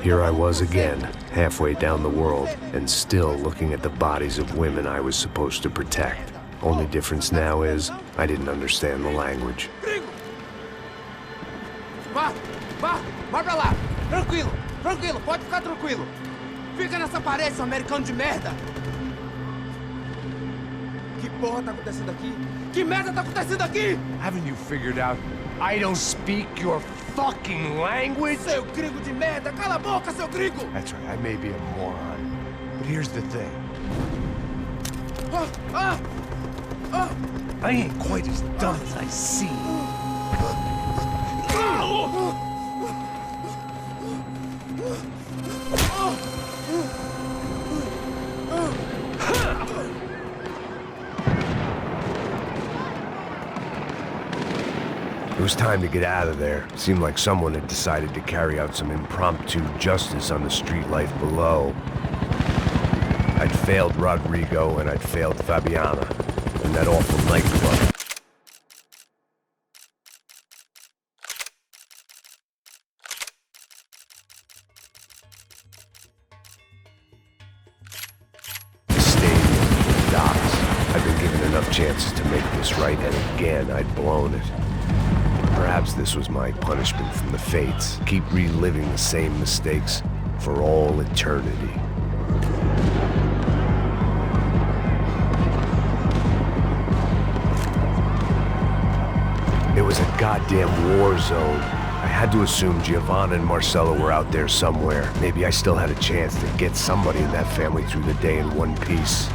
Here I was again, halfway down the world, and still looking at the bodies of women I was supposed to protect. Only difference now is, I didn't understand the language. Vai pra lá! Tranquilo, tranquilo, pode ficar tranquilo! Fica nessa parede, seu americano de merda! Que porra tá acontecendo aqui? Que merda tá acontecendo aqui? Haven't you figured out I don't speak your fucking language? Seu gringo de merda! Cala a boca, seu gringo! That's right, I may be a moron, but here's the thing. I ain't quite as dumb as I seem. It was time to get out of there. Seemed like someone had decided to carry out some impromptu justice on the street life below. I'd failed Rodrigo and I'd failed Fabiana, and that awful nightclub. The stadium, the docks. I'd been given enough chances to make this right, and again I'd blown it. Perhaps this was my punishment from the fates. Keep reliving the same mistakes for all eternity. It was a goddamn war zone. I had to assume Giovanna and Marcelo were out there somewhere. Maybe I still had a chance to get somebody in that family through the day in one piece.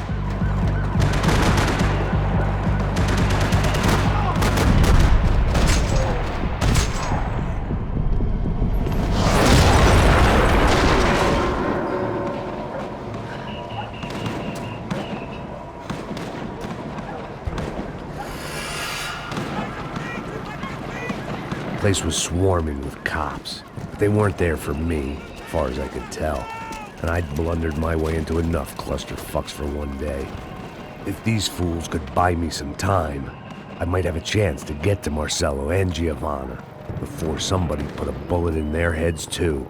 The place was swarming with cops. They weren't there for me, as far as I could tell, and I'd blundered my way into enough clusterfucks for one day. If these fools could buy me some time, I might have a chance to get to Marcelo and Giovanna before somebody put a bullet in their heads too.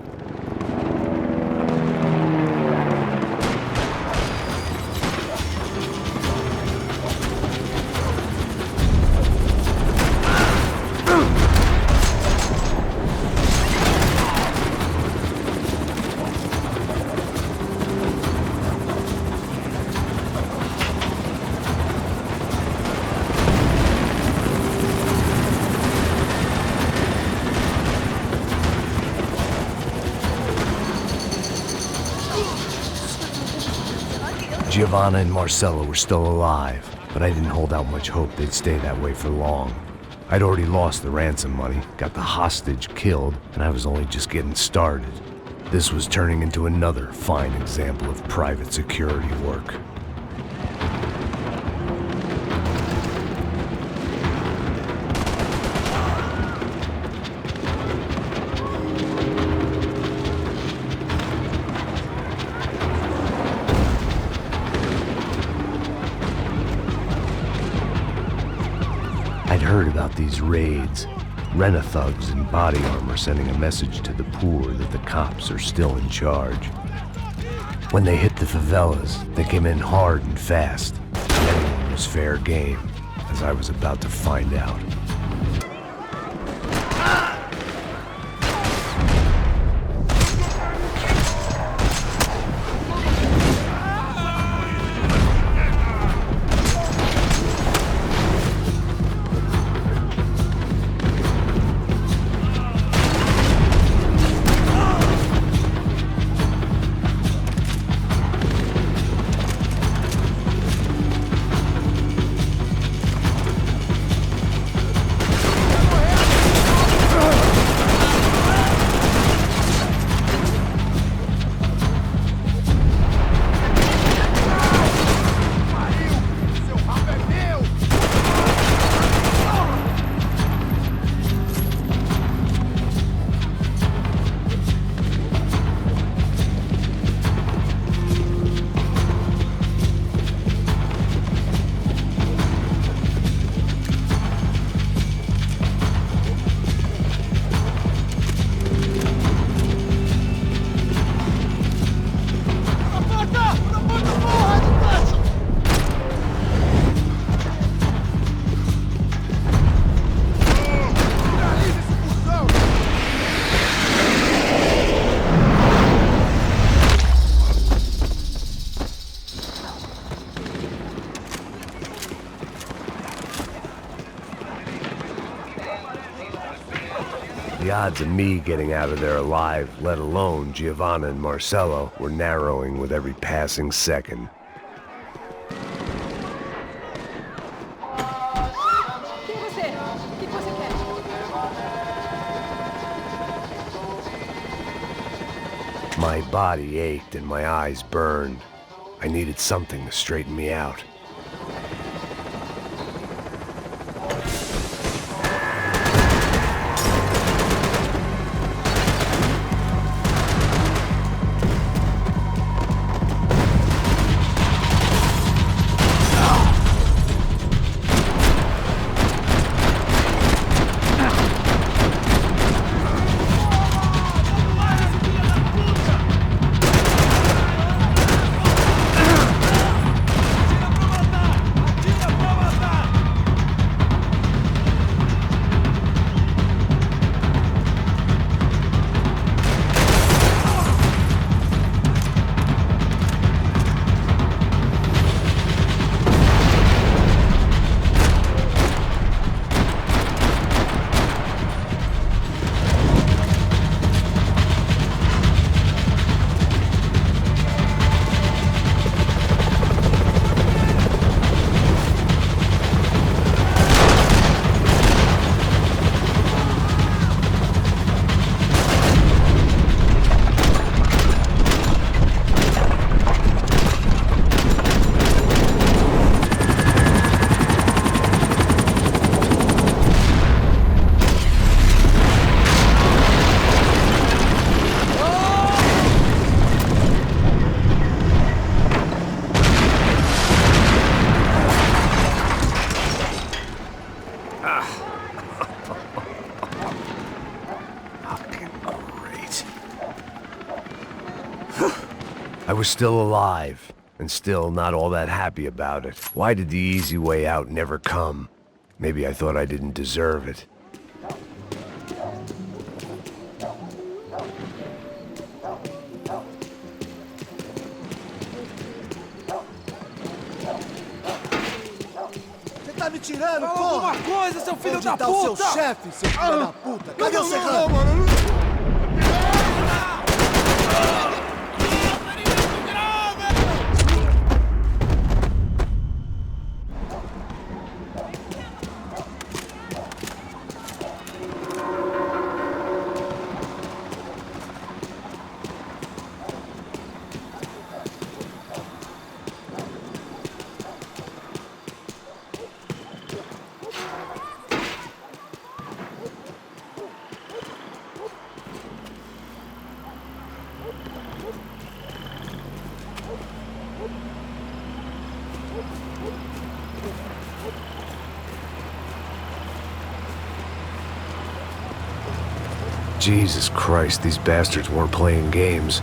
Giovanna and Marcelo were still alive, but I didn't hold out much hope they'd stay that way for long. I'd already lost the ransom money, got the hostage killed, and I was only just getting started. This was turning into another fine example of private security work. I'd heard about these raids. Rent-a-thugs in body armor sending a message to the poor that the cops are still in charge. When they hit the favelas, they came in hard and fast. Anyone was fair game, as I was about to find out. The odds of me getting out of there alive, let alone Giovanna and Marcello, were narrowing with every passing second. My body ached and my eyes burned. I needed something to straighten me out. I was still alive, and still not all that happy about it. Why did the easy way out never come? Maybe I thought I didn't deserve it. Você tá me tirando, Fala porra! alguma coisa, seu filho Onde da tá puta! o seu chefe, seu filho da puta? Cadê o Serrano? mano! Jesus Christ, these bastards weren't playing games.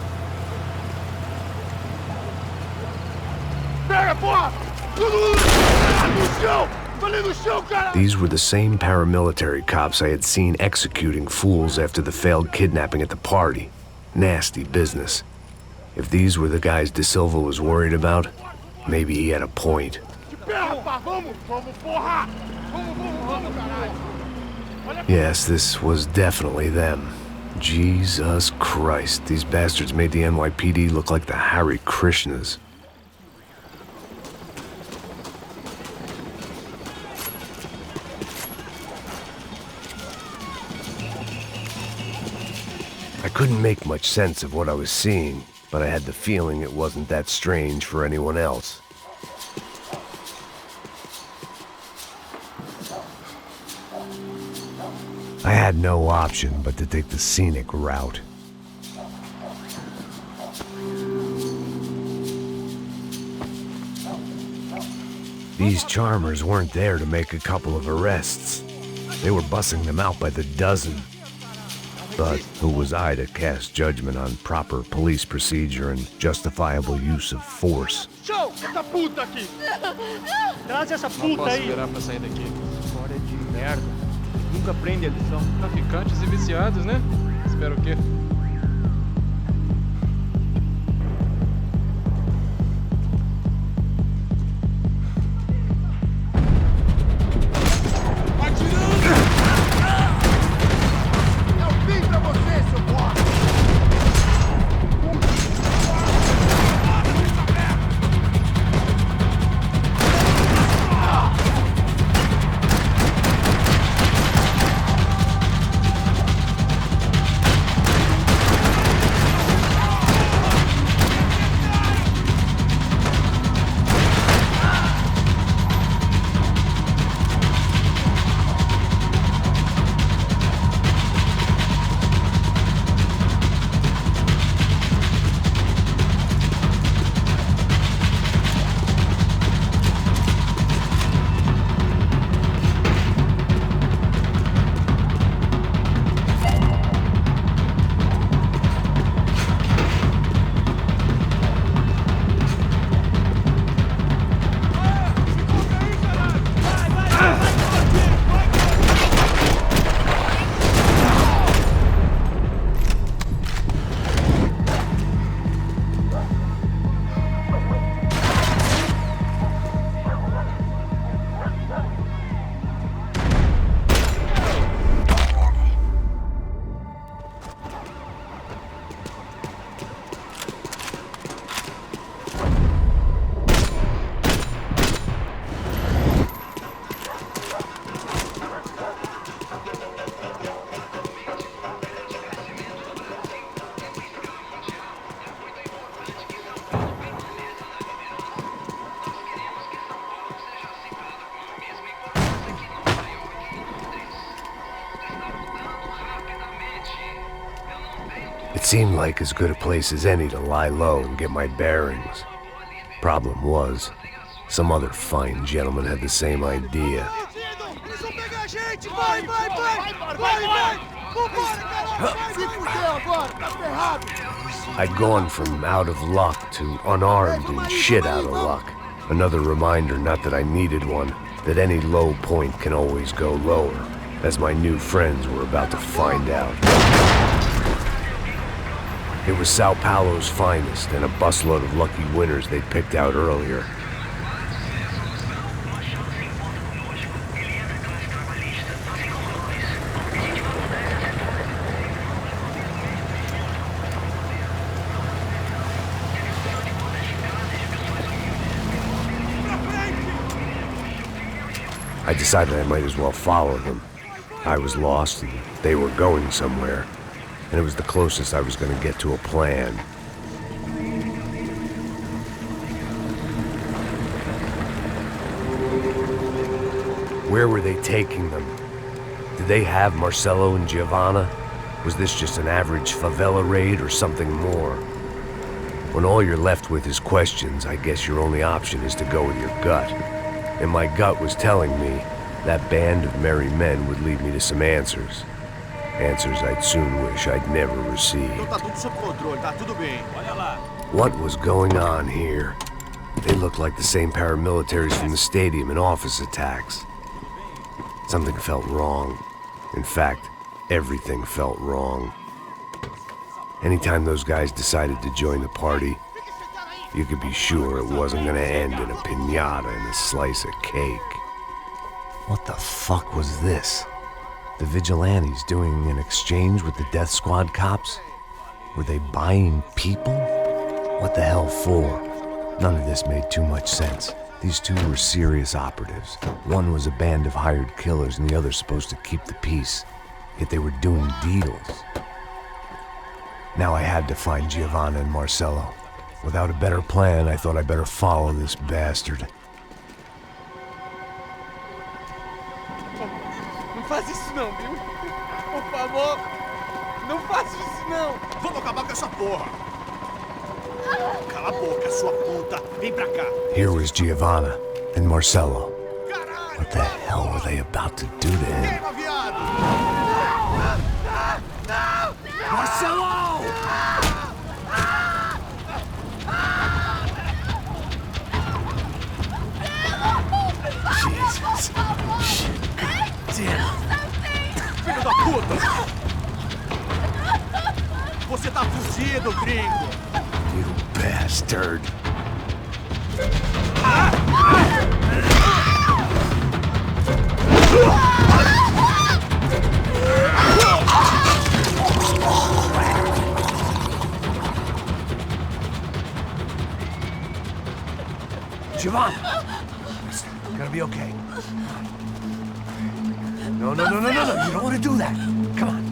These were the same paramilitary cops I had seen executing fools after the failed kidnapping at the party. Nasty business. If these were the guys De Silva was worried about, maybe he had a point. Yes, this was definitely them. Jesus Christ, these bastards made the NYPD look like the Hare Krishnas. I couldn't make much sense of what I was seeing, but I had the feeling it wasn't that strange for anyone else. I had no option but to take the scenic route. These charmers weren't there to make a couple of arrests. They were bussing them out by the dozen. But who was I to cast judgment on proper police procedure and justifiable use of force? Show! Essa puta aqui! Traz essa puta aí! Não posso virar pra sair daqui. História de merda. Nunca aprende a lição. Traficantes e viciados, né? Espero o quê? It seemed like as good a place as any to lie low and get my bearings. Problem was, some other fine gentleman had the same idea. Eles vão pegar a gente! Vai, vai, vai! Vai, vai! Vambora, caralho! Se fudeu agora, tá ferrado! I'd gone from out of luck to unarmed and shit out of luck. Another reminder, not that I needed one, that any low point can always go lower, as my new friends were about to find out. It was Sao Paulo's finest and a busload of lucky winners they'd picked out earlier. I decided I might as well follow them. I was lost and they were going somewhere, and it was the closest I was going to get to a plan. Where were they taking them? Did they have Marcelo and Giovanna? Was this just an average favela raid or something more? When all you're left with is questions, I guess your only option is to go with your gut. And my gut was telling me that band of merry men would lead me to some answers. Answers I'd soon wish I'd never received. Então tá tudo sob controle, tá tudo bem. Olha lá. What was going on here? They looked like the same paramilitaries from the stadium in office attacks. Something felt wrong. In fact, everything felt wrong. Anytime those guys decided to join the party, you could be sure it wasn't gonna end in a piñata and a slice of cake. What the fuck was this? The vigilantes doing an exchange with the death squad cops? Were they buying people? What the hell for? None of this made too much sense. These two were serious operatives. One was a band of hired killers and the other supposed to keep the peace. Yet they were doing deals. Now I had to find Giovanna and Marcelo. Without a better plan, I thought I'd better follow this bastard. Não faz isso não, viu? Por favor, não faz isso não. Vamos acabar com essa porra! Cala a boca, sua puta! Vem pra cá! Here was Giovanna and Marcelo. What the hell were they about to do to him? Queima, viado! Marcelo! Jesus. Damn. Filho da puta! Você tá fugido, gringo! You bastard. Giovanna! Listen, gonna be okay. No, no, no, no, no, no. You don't want to do that. Come on.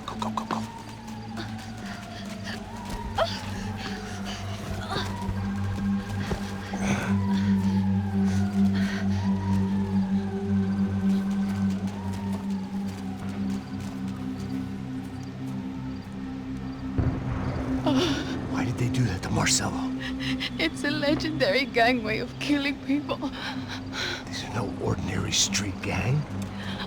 Go, go, go, go. Why did they do that to Marcelo? It's a legendary gang way of killing people. These are no ordinary street gang.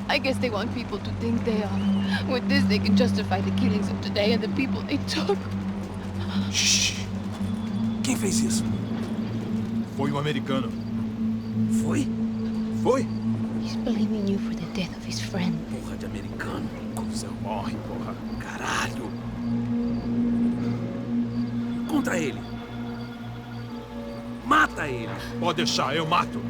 I guess they want people to think they are. With this, they can justify the killings of today and the people they took. Shh! Quem fez isso? Foi um americano. Foi? Foi? He's blaming you for the death of his friend. Porra de americano. Você morre, porra. Caralho. Contra ele. Mata ele. Pode deixar, eu mato.